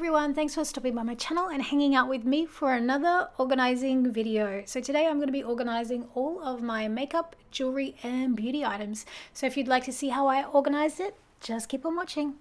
everyone, thanks for stopping by my channel and hanging out with me for another organizing video. So today I'm going to be organizing all of my makeup, jewelry and beauty items. So if you'd like to see how I organized it, just keep on watching.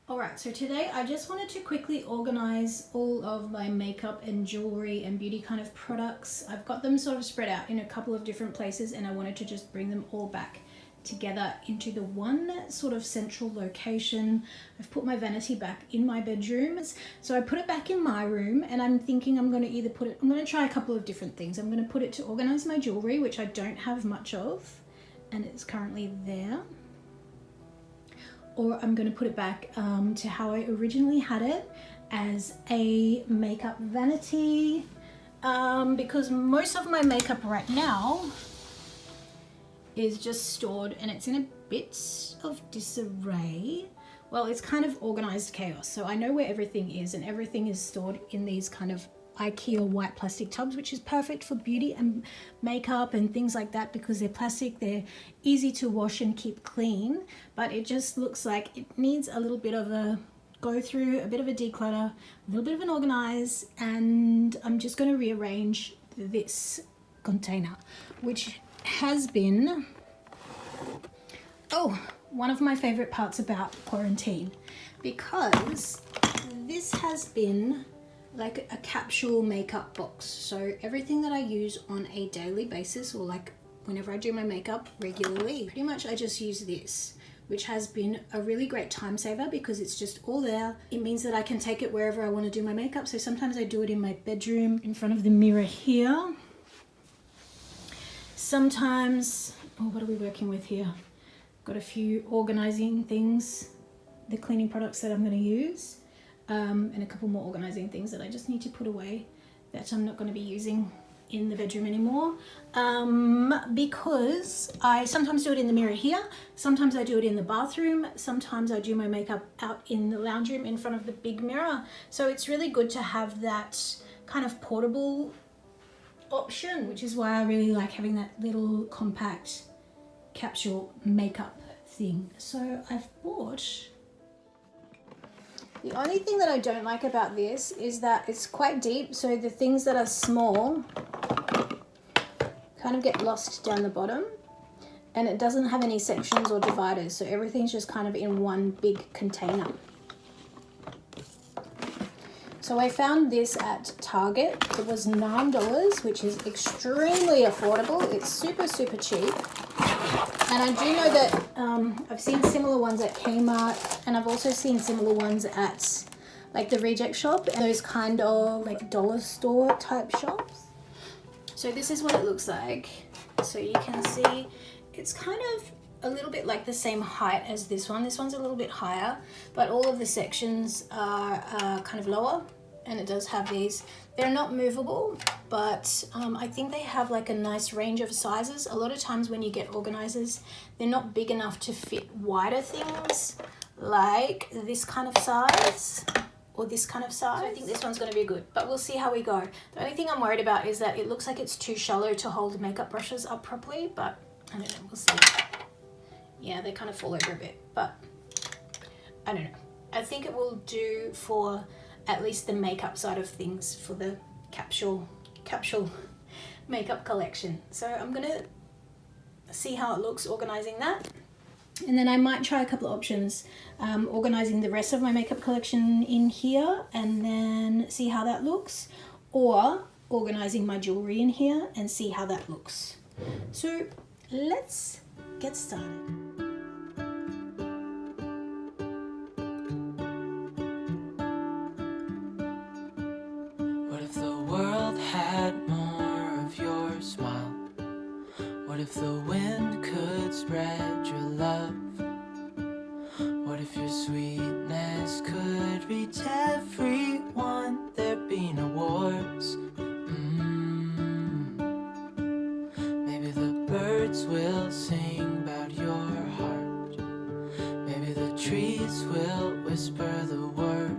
Alright, so today I just wanted to quickly organize all of my makeup and jewelry and beauty kind of products. I've got them sort of spread out in a couple of different places and I wanted to just bring them all back together into the one sort of central location. I've put my vanity back in my bedroom, so I put it back in my room, and I'm thinking I'm going to either put it, I'm going to try a couple of different things. I'm going to put it to organize my jewelry, which I don't have much of and it's currently there, or I'm going to put it back to how I originally had it as a makeup vanity, because most of my makeup right now is just stored and it's in a bit of disarray. Well, it's kind of organized chaos. So I know where everything is, and everything is stored in these kind of IKEA white plastic tubs, which is perfect for beauty and makeup and things like that because they're plastic, they're easy to wash and keep clean, but it just looks like it needs a little bit of a go through, a bit of a declutter, a little bit of an organize, and I'm just going to rearrange this container, which has been one of my favorite parts about quarantine, because this has been like a capsule makeup box. So everything that I use on a daily basis, or like whenever I do my makeup regularly, pretty much I just use this, which has been a really great time saver because it's just all there. It means that I can take it wherever I want to do my makeup. So sometimes I do it in my bedroom in front of the mirror here. Sometimes, what are we working with here? Got a few organizing things, the cleaning products that I'm going to use, and a couple more organizing things that I just need to put away that I'm not going to be using in the bedroom anymore, because I sometimes do it in the mirror here, sometimes I do it in the bathroom, sometimes I do my makeup out in the lounge room in front of the big mirror. So it's really good to have that kind of portable option, which is why I really like having that little compact capsule makeup thing. So I've bought, the only thing that I don't like about this is that it's quite deep, so the things that are small kind of get lost down the bottom, and it doesn't have any sections or dividers, so everything's just kind of in one big container. So I found this at Target. It was $9, which is extremely affordable. It's super, super cheap. And I do know that I've seen similar ones at Kmart, and I've also seen similar ones at like the Reject Shop and those kind of like dollar store type shops. So this is what it looks like. So you can see it's kind of a little bit like the same height as this one. This one's a little bit higher, but all of the sections are kind of lower, and it does have these. They're not movable, but I think they have like a nice range of sizes. A lot of times when you get organizers, they're not big enough to fit wider things like this kind of size or this kind of size. So I think this one's going to be good, but we'll see how we go. The only thing I'm worried about is that it looks like it's too shallow to hold makeup brushes up properly, but I don't know, we'll see. Yeah, they kind of fall over a bit, but I don't know. I think it will do for at least the makeup side of things for the capsule makeup collection. So I'm gonna see how it looks organizing that, and then I might try a couple of options, organizing the rest of my makeup collection in here and then see how that looks, or organizing my jewelry in here and see how that looks. So let's get started. What if the wind could spread your love? What if your sweetness could reach everyone? There'd be no wars. Maybe the birds will sing about your heart. Maybe the trees will whisper the word.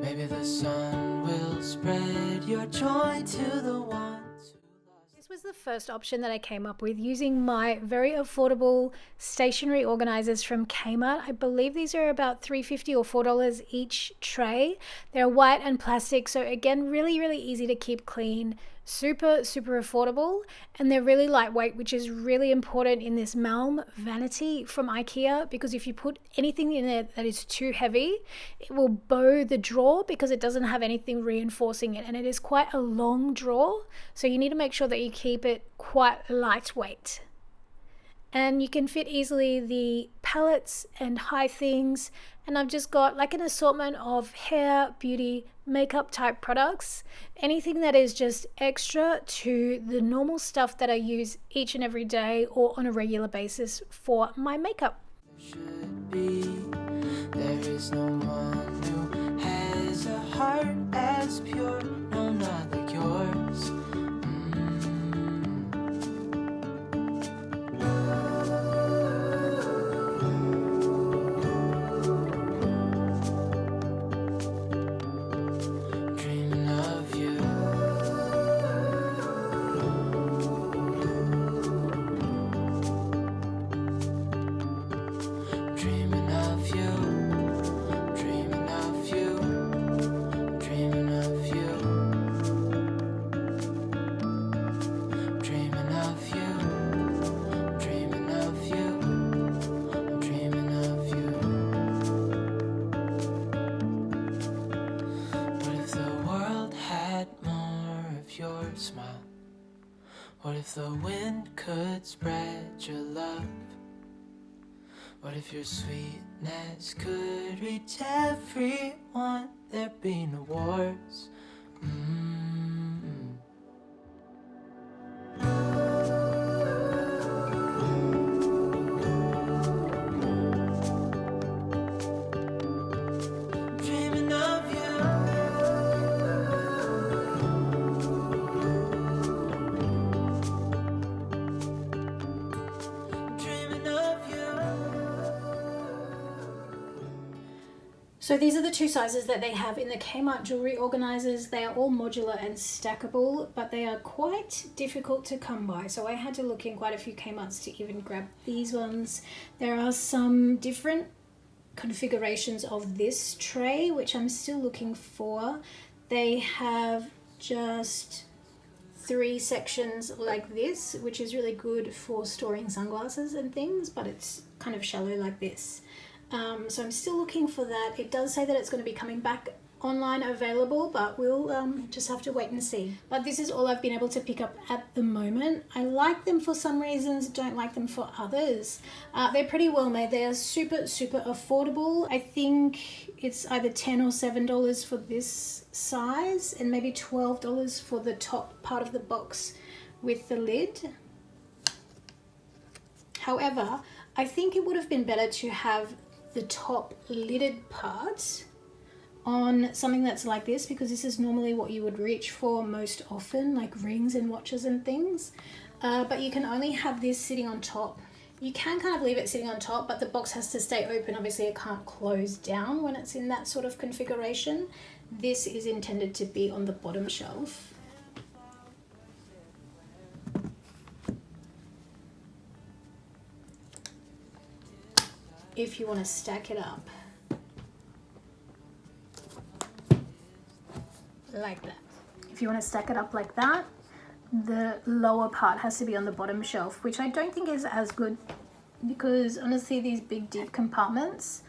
Maybe the sun will spread your joy to the one. was the first option that I came up with using my very affordable stationery organizers from Kmart. I believe these are about $3.50 or $4 each tray. They're white and plastic, so again, really, really easy to keep clean. Super, super affordable, and they're really lightweight, which is really important in this Malm Vanity from IKEA, because if you put anything in there that is too heavy, it will bow the drawer because it doesn't have anything reinforcing it, and it is quite a long drawer, so you need to make sure that you keep it quite lightweight. And you can fit easily the palettes and high things, and I've just got like an assortment of hair, beauty, makeup type products, anything that is just extra to the normal stuff that I use each and every day or on a regular basis for my makeup. Should be. There is no one who has a heart as pure, no, not like yours. Dreaming of you. Dreaming of you. Dreaming of you. Dreaming of you. Dreaming of you. Dreaming of you. I'm dreaming of you. What if the world had more of your smile? What if the wind could spread your love? What if your sweetness could reach everyone? There'd be no wars. Dreaming of you. Dreaming of you. So these are the two sizes that they have in the Kmart jewelry organizers. They are all modular and stackable, but they are quite difficult to come by. So I had to look in quite a few Kmarts to even grab these ones. There are some different configurations of this tray, which I'm still looking for. They have just 3 sections like this, which is really good for storing sunglasses and things, but it's kind of shallow like this. So I'm still looking for that. It does say that it's going to be coming back online available, but we'll just have to wait and see. But this is all I've been able to pick up at the moment. I like them for some reasons, don't like them for others. They're pretty well made. They are super, super affordable. I think it's either $10 or $7 for this size, and maybe $12 for the top part of the box with the lid. However, I think it would have been better to have the top lidded part on something that's like this, because this is normally what you would reach for most often, like rings and watches and things. But you can only have this sitting on top. You can kind of leave it sitting on top, but the box has to stay open. Obviously it can't close down when it's in that sort of configuration. This is intended to be on the bottom shelf. If you want to stack it up like that. If you want to stack it up like that, the lower part has to be on the bottom shelf, which I don't think is as good, because honestly these big deep compartments,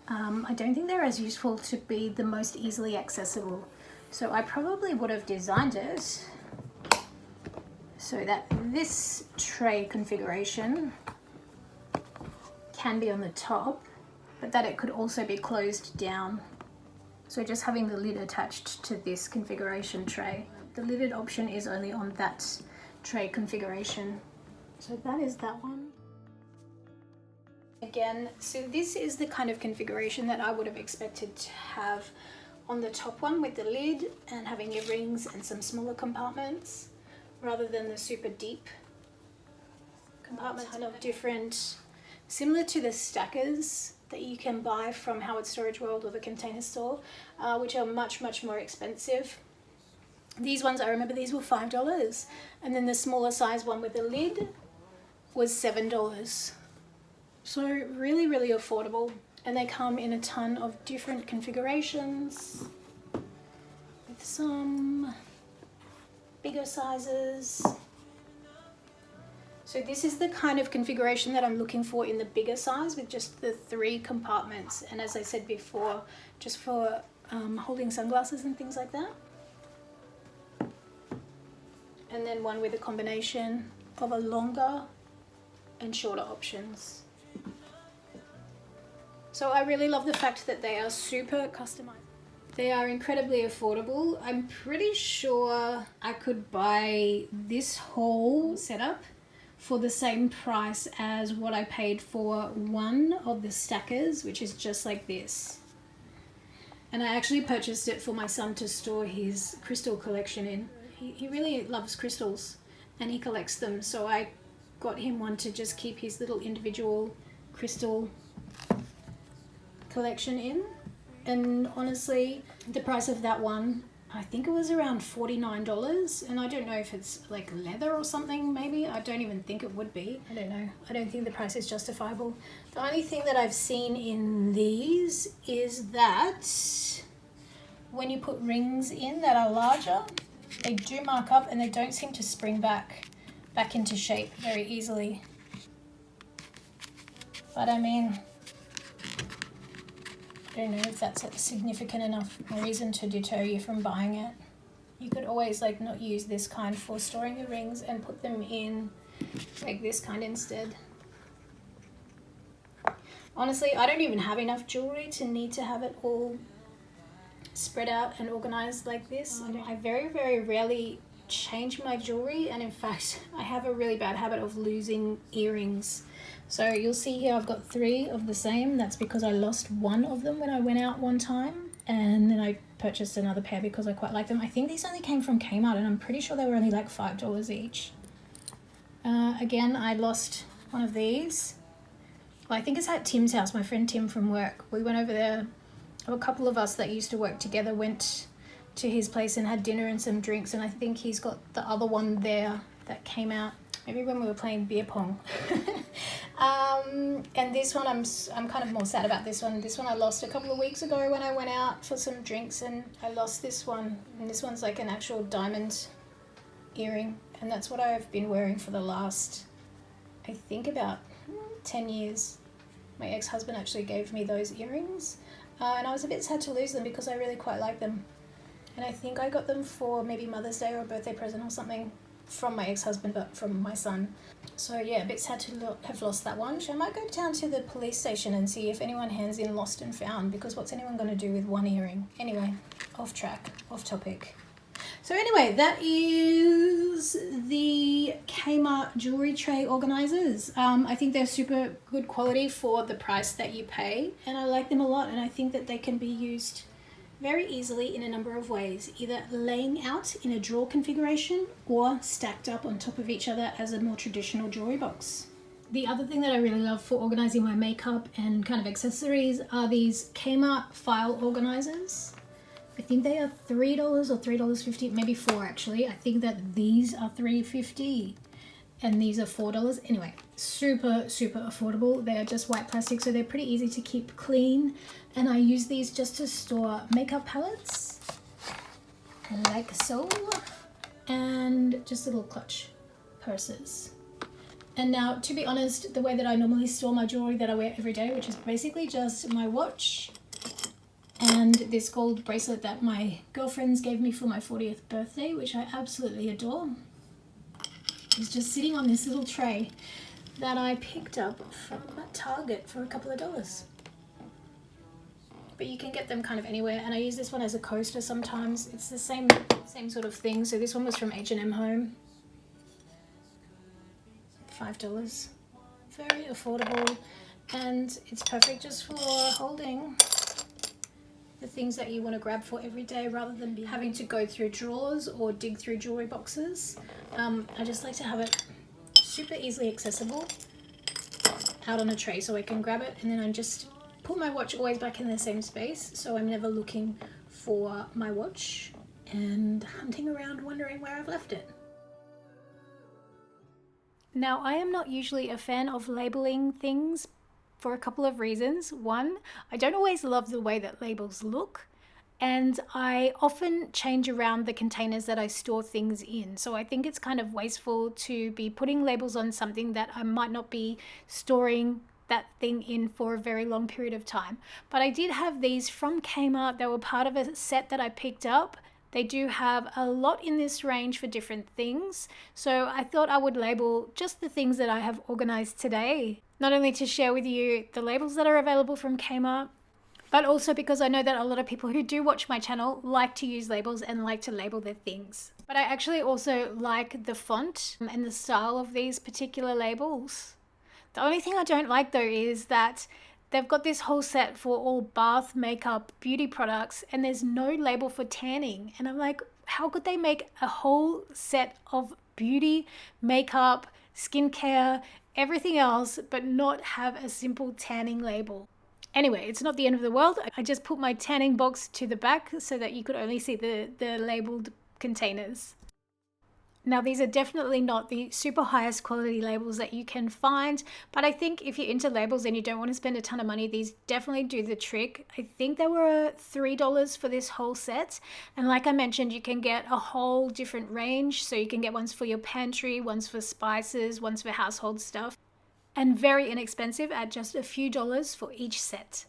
I don't think they're as useful to be the most easily accessible. So I probably would have designed it so that this tray configuration can be on the top, but that it could also be closed down. So just having the lid attached to this configuration tray. The lidded option is only on that tray configuration. So that is that one. Again, so this is the kind of configuration that I would have expected to have on the top one, with the lid and having your rings and some smaller compartments, rather than the super deep compartment. Kind of different, similar to the stackers that you can buy from Howard Storage World or the Container Store, which are much, much more expensive. These ones, I remember these were $5. And then the smaller size one with the lid was $7. So really, really affordable. And they come in a ton of different configurations with some bigger sizes. So this is the kind of configuration that I'm looking for in the bigger size with just the 3 compartments. And as I said before, just for holding sunglasses and things like that. And then one with a combination of a longer and shorter options. So I really love the fact that they are super customized. They are incredibly affordable. I'm pretty sure I could buy this whole setup for the same price as what I paid for one of the stackers, which is just like this. And I actually purchased it for my son to store his crystal collection in. He really loves crystals and he collects them, so I got him one to just keep his little individual crystal collection in. And honestly, the price of that one, I think it was around $49, and I don't know if it's like leather or something, maybe. I don't even think it would be. I don't know. I don't think the price is justifiable. The only thing that I've seen in these is that when you put rings in that are larger, they do mark up and they don't seem to spring back into shape very easily. But I mean, I don't know if that's a significant enough reason to deter you from buying it. You could always like not use this kind for storing your rings and put them in like this kind instead. Honestly, I don't even have enough jewelry to need to have it all spread out and organized like this. I very, very rarely change my jewelry, and in fact I have a really bad habit of losing earrings. So you'll see here I've got 3 of the same. That's because I lost one of them when I went out one time, and then I purchased another pair because I quite like them. I think these only came from Kmart, and I'm pretty sure they were only like $5 each. Again, I lost one of these. Well, I think it's at Tim's house, my friend Tim from work. We went over there. A couple of us that used to work together went to his place and had dinner and some drinks, and I think he's got the other one there that came out maybe when we were playing beer pong. And this one, I'm kind of more sad about this one. This one I lost a couple of weeks ago when I went out for some drinks, and I lost this one. And this one's like an actual diamond earring, and that's what I've been wearing for the last, I think, about 10 years. My ex-husband actually gave me those earrings, and I was a bit sad to lose them because I really quite like them. And I think I got them for maybe Mother's Day or a birthday present or something from my ex-husband, but from my son. So yeah, a bit sad to have lost that one. So I might go down to the police station and see if anyone hands in lost and found, because what's anyone going to do with one earring? Anyway, off track, off topic. So anyway, that is the Kmart jewelry tray organizers. I think they're super good quality for the price that you pay, and I like them a lot, and I think that they can be used very easily in a number of ways, either laying out in a drawer configuration or stacked up on top of each other as a more traditional jewelry box. The other thing that I really love for organizing my makeup and kind of accessories are these Kmart file organizers. I think they are $3 or $3.50, maybe $4 actually. I think that these are $3.50 and these are $4. Anyway, super, super affordable. They are just white plastic, so they're pretty easy to keep clean. And I use these just to store makeup palettes, like so, and just little clutch purses. And now, to be honest, the way that I normally store my jewelry that I wear every day, which is basically just my watch and this gold bracelet that my girlfriends gave me for my 40th birthday, which I absolutely adore, is just sitting on this little tray that I picked up from Target for a couple of dollars. But you can get them kind of anywhere, and I use this one as a coaster sometimes. It's the same sort of thing. So this one was from H&M Home. $5. Very affordable, and it's perfect just for holding the things that you want to grab for every day rather than having to go through drawers or dig through jewelry boxes. I just like to have it super easily accessible out on a tray, so I can grab it and then I just put my watch always back in the same space, so I'm never looking for my watch. and hunting around wondering where I've left it. Now, I am not usually a fan of labeling things for a couple of reasons. One, I don't always love the way that labels look, and I often change around the containers that I store things in. So I think it's kind of wasteful to be putting labels on something that I might not be storing that thing in for a very long period of time. But I did have these from Kmart. They were part of a set that I picked up. They do have a lot in this range for different things. So I thought I would label just the things that I have organized today. Not only to share with you the labels that are available from Kmart, but also because I know that a lot of people who do watch my channel like to use labels and like to label their things. But I actually also like the font and the style of these particular labels. The only thing I don't like though is that they've got this whole set for all bath, makeup, beauty products, and there's no label for tanning. And I'm like, how could they make a whole set of beauty, makeup, skincare, everything else, but not have a simple tanning label? Anyway, it's not the end of the world. I just put my tanning box to the back so that you could only see the labeled containers. Now, these are definitely not the super highest quality labels that you can find, but I think if you're into labels and you don't want to spend a ton of money, these definitely do the trick. I think they were $3 for this whole set. And like I mentioned, you can get a whole different range. So you can get ones for your pantry, ones for spices, ones for household stuff, and very inexpensive at just a few dollars for each set.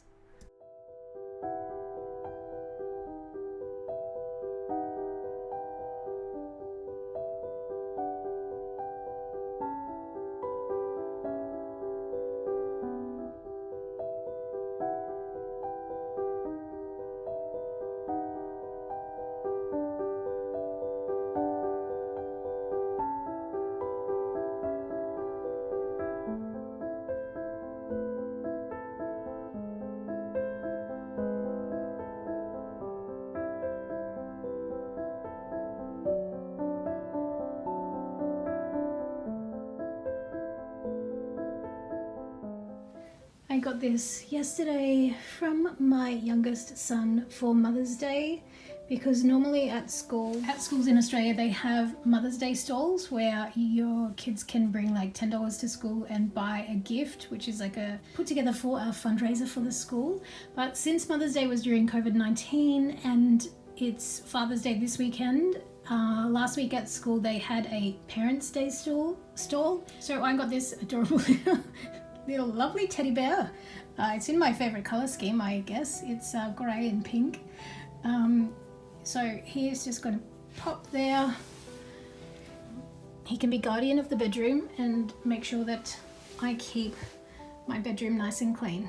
I got this yesterday from my youngest son for Mother's Day, because normally at schools in Australia, they have Mother's Day stalls where your kids can bring like $10 to school and buy a gift, which is like a put together for a fundraiser for the school. But since Mother's Day was during COVID-19 and it's Father's Day this weekend, last week at school they had a Parents' Day stall. So I got this adorable little lovely teddy bear. It's in my favorite color scheme, I guess. It's gray and pink. So he's just going to pop there. He can be guardian of the bedroom and make sure that I keep my bedroom nice and clean.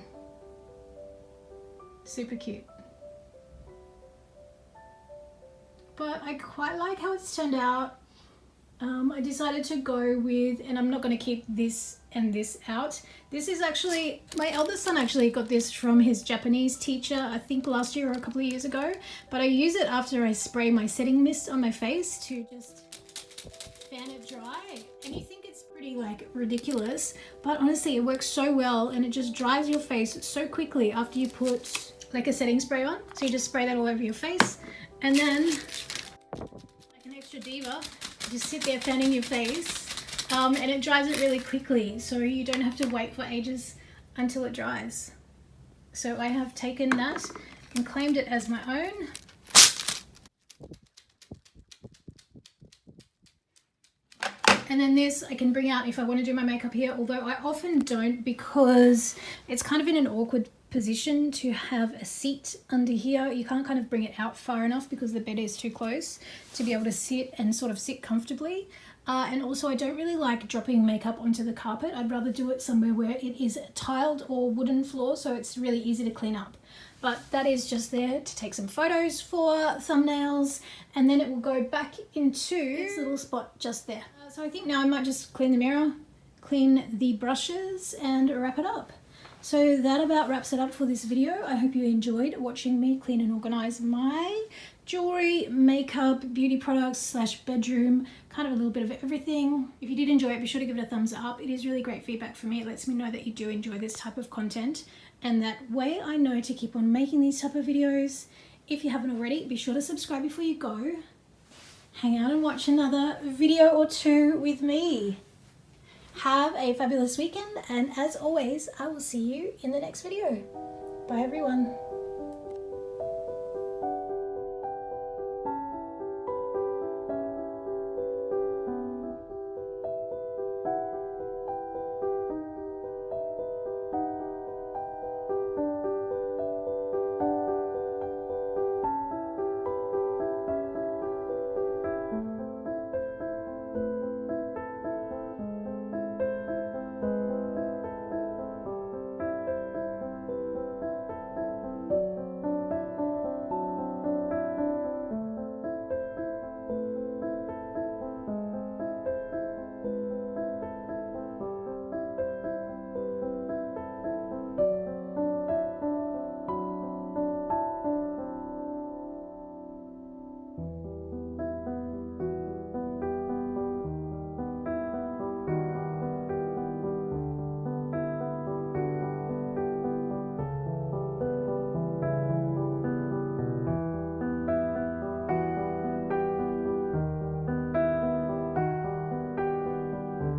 Super cute. But I quite like how it's turned out. I decided to go with, and I'm not going to keep this and this out. This is actually, my eldest son actually got this from his Japanese teacher, I think last year or a couple of years ago. But I use it after I spray my setting mist on my face to just fan it dry. And you think it's pretty like ridiculous, but honestly it works so well and it just dries your face so quickly after you put like a setting spray on. So you just spray that all over your face, and then like an extra diva, just sit there fanning your face, and it dries it really quickly, so you don't have to wait for ages until it dries. So I have taken that and claimed it as my own. And then this I can bring out if I want to do my makeup here, although I often don't because it's kind of in an awkward position to have a seat under here. You can't kind of bring it out far enough because the bed is too close to be able to sit and sort of sit comfortably. And also I don't really like dropping makeup onto the carpet. I'd rather do it somewhere where it is a tiled or wooden floor so it's really easy to clean up. But that is just there to take some photos for thumbnails, and then it will go back into this little spot just there. So I think now I might just clean the mirror, clean the brushes, and wrap it up. So that about wraps it up for this video. I hope you enjoyed watching me clean and organize my jewelry, makeup, beauty products / bedroom, kind of a little bit of everything. If you did enjoy it, be sure to give it a thumbs up. It is really great feedback for me. It lets me know that you do enjoy this type of content, and that way I know to keep on making these type of videos. If you haven't already, be sure to subscribe before you go. Hang out and watch another video or two with me. Have a fabulous weekend, and as always, I will see you in the next video. Bye everyone.